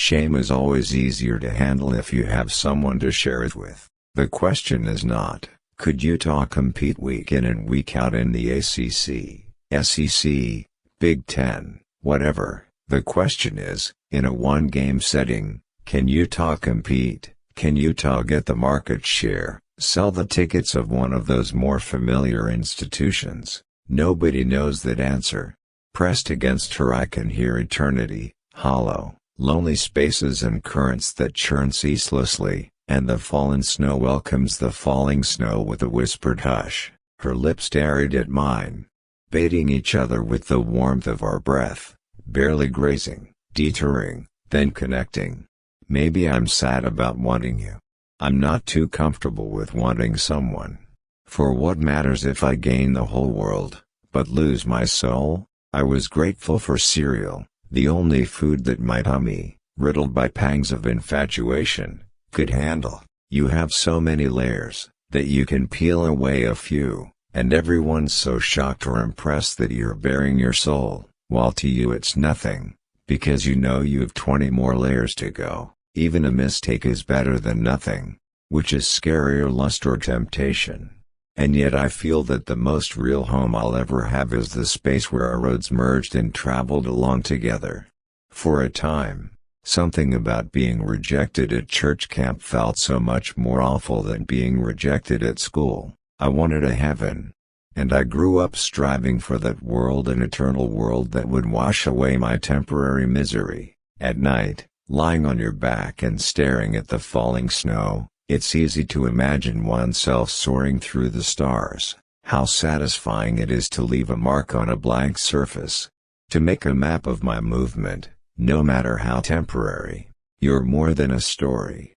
Shame is always easier to handle if you have someone to share it with. The question is not, could Utah compete week in and week out in the ACC, SEC, Big Ten, whatever. The question is, in a one-game setting, can Utah compete? Can Utah get the market share, sell the tickets of one of those more familiar institutions? Nobody knows that answer. Pressed against her I can hear eternity, hollow, lonely spaces and currents that churn ceaselessly, and the fallen snow welcomes the falling snow with a whispered hush. Her lips arid at mine, baiting each other with the warmth of our breath, barely grazing, detouring, then connecting. Maybe I'm sad about wanting you. I'm not too comfortable with wanting someone. For what matters if I gain the whole world, but lose my soul? I was grateful for cereal, the only food that my tummy, riddled by pangs of infatuation, could handle. You have so many layers, that you can peel away a few, and everyone's so shocked or impressed that you're bearing your soul, while to you it's nothing, because you know you've 20 more layers to go. Even a mistake is better than nothing, which is scarier lust or temptation. And yet I feel that the most real home I'll ever have is the space where our roads merged and traveled along together. For a time, something about being rejected at church camp felt so much more awful than being rejected at school. I wanted a heaven. And I grew up striving for that world, an eternal world that would wash away my temporary misery. At night, lying on your back and staring at the falling snow, it's easy to imagine oneself soaring through the stars. How satisfying it is to leave a mark on a blank surface. To make a map of my movement, no matter how temporary. You're more than a story.